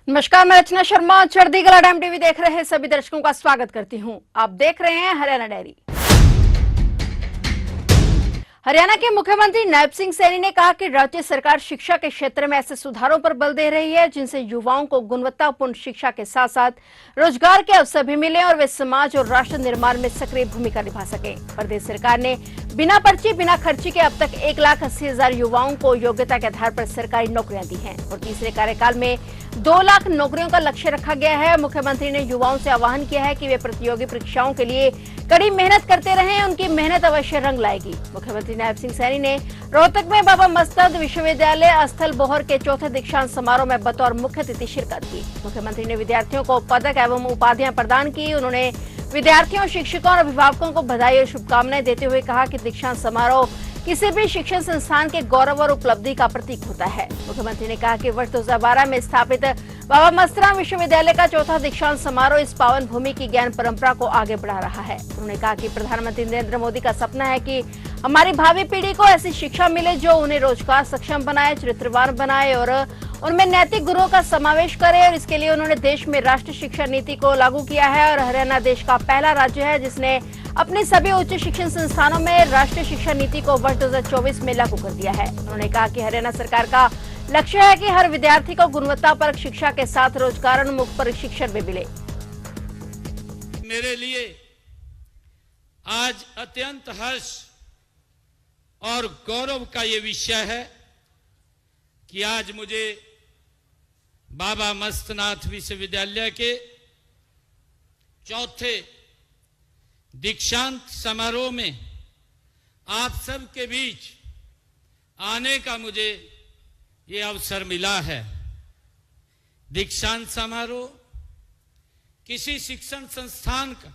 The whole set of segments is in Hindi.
नमस्कार, मैं रचना शर्मा। चढ़ती कला टाइम टीवी देख रहे सभी दर्शकों का स्वागत करती हूं। आप देख रहे हैं हरियाणा डायरी। हरियाणा के मुख्यमंत्री नायब सिंह सैनी ने कहा कि राज्य सरकार शिक्षा के क्षेत्र में ऐसे सुधारों पर बल दे रही है जिनसे युवाओं को गुणवत्तापूर्ण शिक्षा के साथ साथ रोजगार के अवसर भी मिले और वे समाज और राष्ट्र निर्माण में सक्रिय भूमिका निभा सके। प्रदेश सरकार ने बिना पर्ची बिना खर्ची के अब तक 1,80,000 युवाओं को योग्यता के आधार पर सरकारी नौकरियां दी हैं और तीसरे कार्यकाल में 2 लाख नौकरियों का लक्ष्य रखा गया है। मुख्यमंत्री ने युवाओं से आह्वान किया है कि वे प्रतियोगी परीक्षाओं के लिए कड़ी मेहनत करते रहें, उनकी मेहनत अवश्य रंग लाएगी। मुख्यमंत्री नायब सिंह सैनी ने रोहतक में बाबा मस्तद विश्वविद्यालय स्थल बोहर के चौथे दीक्षांत समारोह में बतौर मुख्य अतिथि शिरकत की। मुख्यमंत्री ने विद्यार्थियों को पदक एवं उपाधियां प्रदान की। उन्होंने विद्यार्थियों, शिक्षकों और अभिभावकों को बधाई और शुभकामनाएं देते हुए कहा कि दीक्षांत समारोह किसी भी शिक्षण संस्थान के गौरव और उपलब्धि का प्रतीक होता है। मुख्यमंत्री ने कहा कि वर्ष 2012 में स्थापित बाबा मस्तराम विश्वविद्यालय का चौथा दीक्षांत समारोह इस पावन भूमि की ज्ञान परंपरा को आगे बढ़ा रहा है। उन्होंने कहा कि प्रधानमंत्री नरेंद्र मोदी का सपना है कि हमारी भावी पीढ़ी को ऐसी शिक्षा मिले जो उन्हें रोजगार सक्षम बनाए, चरित्रवान बनाए और उनमें नैतिक गुणों का समावेश करे। और इसके लिए उन्होंने देश में राष्ट्रीय शिक्षा नीति को लागू किया है और हरियाणा देश का पहला राज्य है जिसने अपने सभी उच्च शिक्षण संस्थानों में राष्ट्रीय शिक्षा नीति को वर्ष 2024 में लागू कर दिया है। उन्होंने कहा कि हरियाणा सरकार का लक्ष्य है कि हर विद्यार्थी को गुणवत्तापरक शिक्षा के साथ रोजगारोन्मुख प्रशिक्षण भी मिले। मेरे लिए आज अत्यंत हर्ष और गौरव का ये विषय है कि आज मुझे बाबा मस्तनाथ विश्वविद्यालय के चौथे दीक्षांत समारोह में आप सब के बीच आने का मुझे ये अवसर मिला है। दीक्षांत समारोह किसी शिक्षण संस्थान का,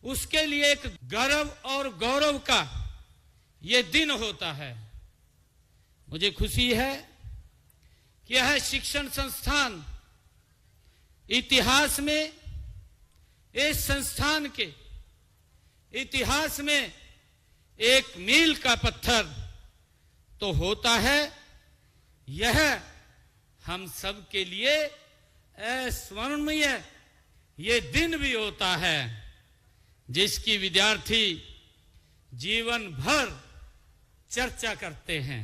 उसके लिए एक गर्व और गौरव का ये दिन होता है। मुझे खुशी है कि यह शिक्षण संस्थान इतिहास में, इस संस्थान के इतिहास में एक मील का पत्थर तो होता है। यह हम सब के लिए अस्मरणीय ये दिन भी होता है जिसकी विद्यार्थी जीवन भर चर्चा करते हैं।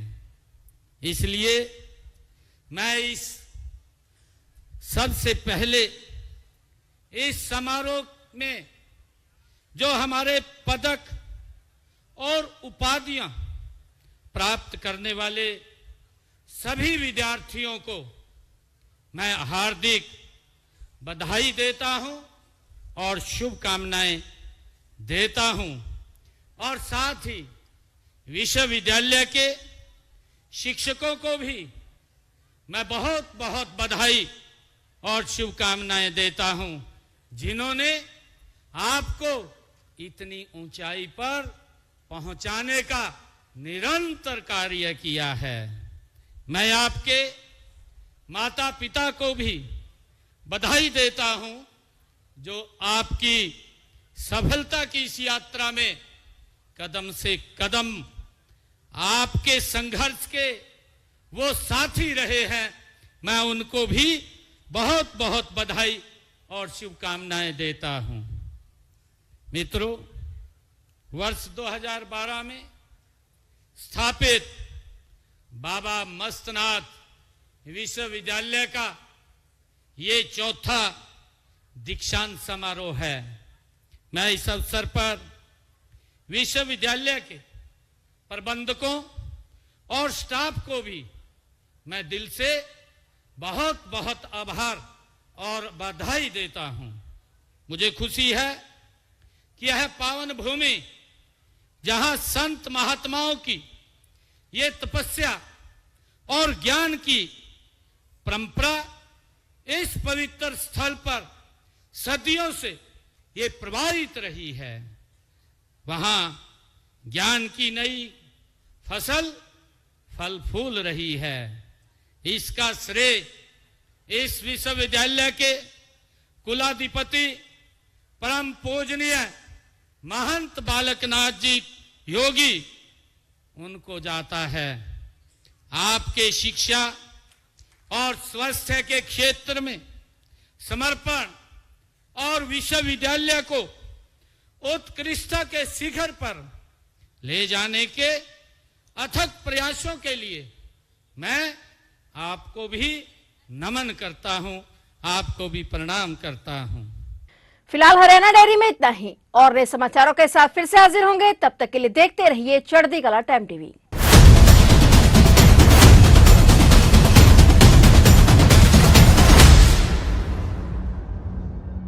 इसलिए मैं इस सबसे पहले इस समारोह में जो हमारे पदक और उपाधियां प्राप्त करने वाले सभी विद्यार्थियों को मैं हार्दिक बधाई देता हूं और शुभकामनाएं देता हूं और साथ ही विश्वविद्यालय के शिक्षकों को भी मैं बहुत बहुत बधाई और शुभकामनाएं देता हूं जिन्होंने आपको इतनी ऊंचाई पर पहुंचाने का निरंतर कार्य किया है। मैं आपके माता पिता को भी बधाई देता हूं जो आपकी सफलता की इस यात्रा में कदम से कदम आपके संघर्ष के वो साथी रहे हैं। मैं उनको भी बहुत बहुत बधाई और शुभकामनाएं देता हूं। मित्रों, वर्ष 2012 में स्थापित बाबा मस्तनाथ विश्वविद्यालय का ये चौथा दीक्षांत समारोह है। मैं इस अवसर पर विश्वविद्यालय के प्रबंधकों और स्टाफ को भी मैं दिल से बहुत बहुत आभार और बधाई देता हूं। मुझे खुशी है कि यह पावन भूमि जहां संत महात्माओं की ये तपस्या और ज्ञान की परंपरा इस पवित्र स्थल पर सदियों से ये प्रवाहित रही है, वहां ज्ञान की नई फसल फल फूल रही है। इसका श्रेय इस विश्वविद्यालय के कुलाधिपति परम पूजनीय महंत बालकनाथ जी योगी उनको जाता है। आपके शिक्षा और स्वास्थ्य के क्षेत्र में समर्पण और विश्वविद्यालय को उत्कृष्टता के शिखर पर ले जाने के अथक प्रयासों के लिए मैं आपको भी नमन करता हूं, आपको भी प्रणाम करता हूं। फिलहाल हरियाणा डायरी में इतना ही और नए समाचारों के साथ फिर से हाजिर होंगे। तब तक के लिए देखते रहिए चढ़ती कला टाइम टीवी।